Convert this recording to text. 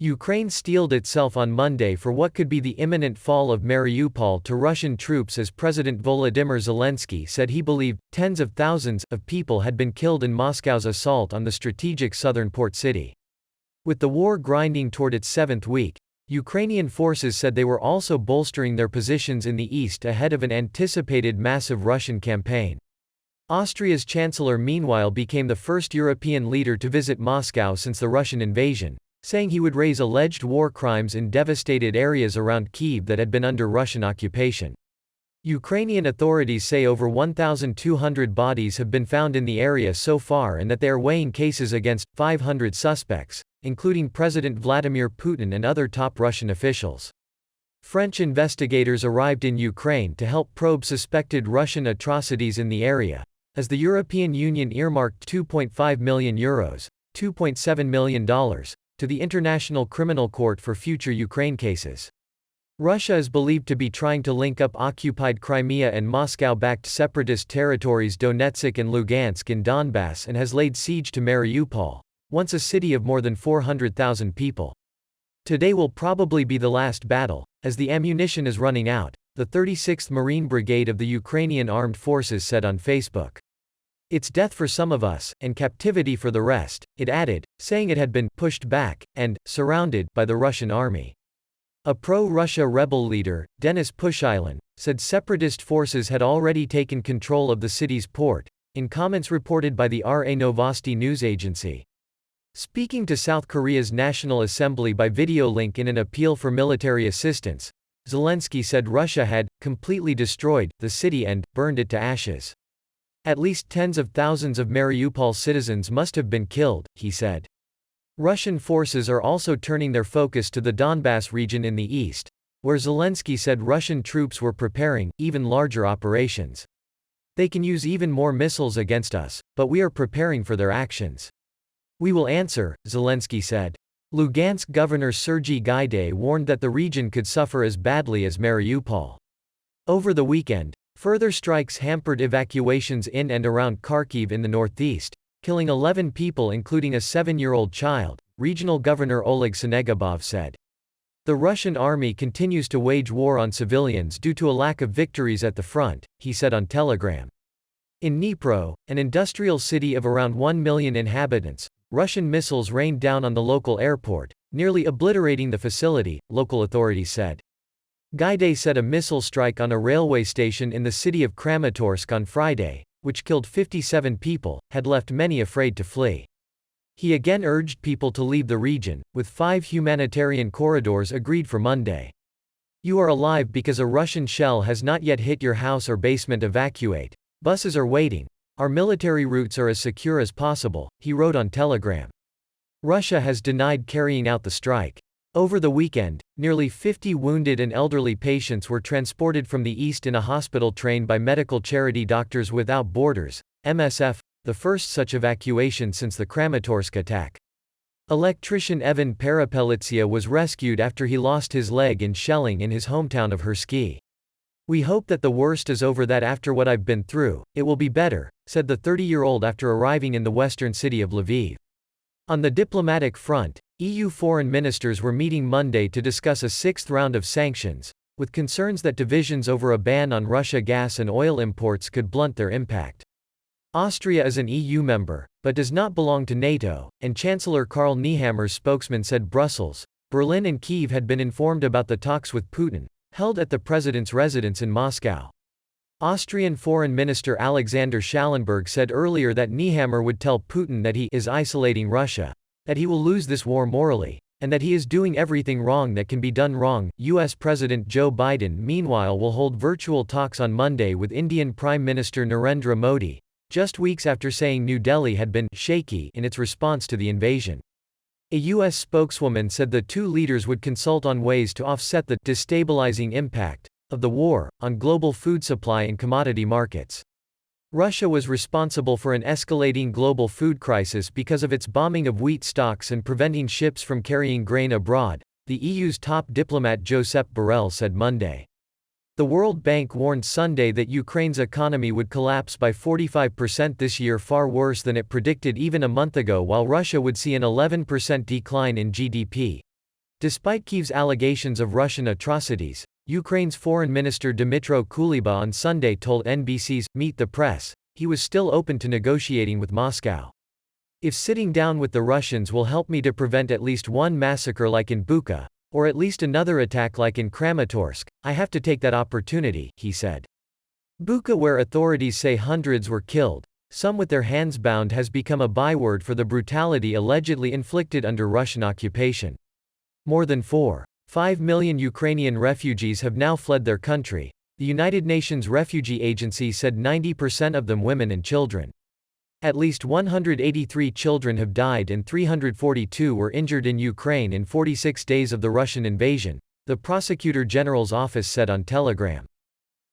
Ukraine steeled itself on Monday for what could be the imminent fall of Mariupol to Russian troops as President Volodymyr Zelensky said he believed tens of thousands of people had been killed in Moscow's assault on the strategic southern port city. With the war grinding toward its seventh week, Ukrainian forces said they were also bolstering their positions in the east ahead of an anticipated massive Russian campaign. Austria's chancellor meanwhile became the first European leader to visit Moscow since the Russian invasion, saying he would raise alleged war crimes in devastated areas around Kyiv that had been under Russian occupation. Ukrainian authorities say over 1,200 bodies have been found in the area so far and that they are weighing cases against 500 suspects, including President Vladimir Putin and other top Russian officials. French investigators arrived in Ukraine to help probe suspected Russian atrocities in the area, as the European Union earmarked €2.5 million, $2.7 million, to the International Criminal Court for future Ukraine cases. Russia is believed to be trying to link up occupied Crimea and Moscow-backed separatist territories Donetsk and Lugansk in Donbass and has laid siege to Mariupol, once a city of more than 400,000 people. Today will probably be the last battle, as the ammunition is running out, the 36th Marine Brigade of the Ukrainian Armed Forces said on Facebook. It's death for some of us, and captivity for the rest, it added, saying it had been pushed back and surrounded by the Russian army. A pro-Russia rebel leader, Denis Pushilin, said separatist forces had already taken control of the city's port, in comments reported by the RA Novosti news agency. Speaking to South Korea's National Assembly by video link in an appeal for military assistance, Zelensky said Russia had completely destroyed the city and burned it to ashes. At least tens of thousands of Mariupol citizens must have been killed, he said. Russian forces are also turning their focus to the Donbass region in the east, where Zelensky said Russian troops were preparing even larger operations. They can use even more missiles against us, but we are preparing for their actions. We will answer, Zelensky said. Lugansk Governor Sergei Gaidai warned that the region could suffer as badly as Mariupol. Over the weekend, further strikes hampered evacuations in and around Kharkiv in the northeast, killing 11 people including a 7-year-old child, Regional Governor Oleg Senegubov said. The Russian army continues to wage war on civilians due to a lack of victories at the front, he said on Telegram. In Dnipro, an industrial city of around 1 million inhabitants, Russian missiles rained down on the local airport, nearly obliterating the facility, local authorities said. Gaidai said a missile strike on a railway station in the city of Kramatorsk on Friday, which killed 57 people, had left many afraid to flee. He again urged people to leave the region, with 5 humanitarian corridors agreed for Monday. You are alive because a Russian shell has not yet hit your house or basement. Evacuate. Buses are waiting. Our military routes are as secure as possible, he wrote on Telegram. Russia has denied carrying out the strike. Over the weekend, nearly 50 wounded and elderly patients were transported from the east in a hospital train by medical charity Doctors Without Borders, MSF, the first such evacuation since the Kramatorsk attack. Electrician Evan Perepelitsia was rescued after he lost his leg in shelling in his hometown of Herski. We hope that the worst is over, that after what I've been through, it will be better, said the 30-year-old after arriving in the western city of Lviv. On the diplomatic front, EU foreign ministers were meeting Monday to discuss a 6th round of sanctions, with concerns that divisions over a ban on Russia gas and oil imports could blunt their impact. Austria is an EU member, but does not belong to NATO, and Chancellor Karl Nehammer's spokesman said Brussels, Berlin and Kyiv had been informed about the talks with Putin, held at the president's residence in Moscow. Austrian Foreign Minister Alexander Schallenberg said earlier that Nehammer would tell Putin that he is isolating Russia, that he will lose this war morally, and that he is doing everything wrong that can be done wrong. US President Joe Biden meanwhile will hold virtual talks on Monday with Indian Prime Minister Narendra Modi, just weeks after saying New Delhi had been shaky in its response to the invasion. A US spokeswoman said the two leaders would consult on ways to offset the destabilizing impact of the war on global food supply and commodity markets. Russia was responsible for an escalating global food crisis because of its bombing of wheat stocks and preventing ships from carrying grain abroad, the EU's top diplomat Josep Borrell said Monday. The World Bank warned Sunday that Ukraine's economy would collapse by 45% this year, far worse than it predicted even a month ago, while Russia would see an 11% decline in GDP. Despite Kyiv's allegations of Russian atrocities, Ukraine's Foreign Minister Dmytro Kuleba on Sunday told NBC's Meet the Press he was still open to negotiating with Moscow. If sitting down with the Russians will help me to prevent at least one massacre like in Bucha, or at least another attack like in Kramatorsk, I have to take that opportunity, he said. Bucha, where authorities say hundreds were killed, some with their hands bound, has become a byword for the brutality allegedly inflicted under Russian occupation. More than 4.5 million Ukrainian refugees have now fled their country. The United Nations Refugee Agency said 90% of them women and children. At least 183 children have died and 342 were injured in Ukraine in 46 days of the Russian invasion, the Prosecutor General's office said on Telegram.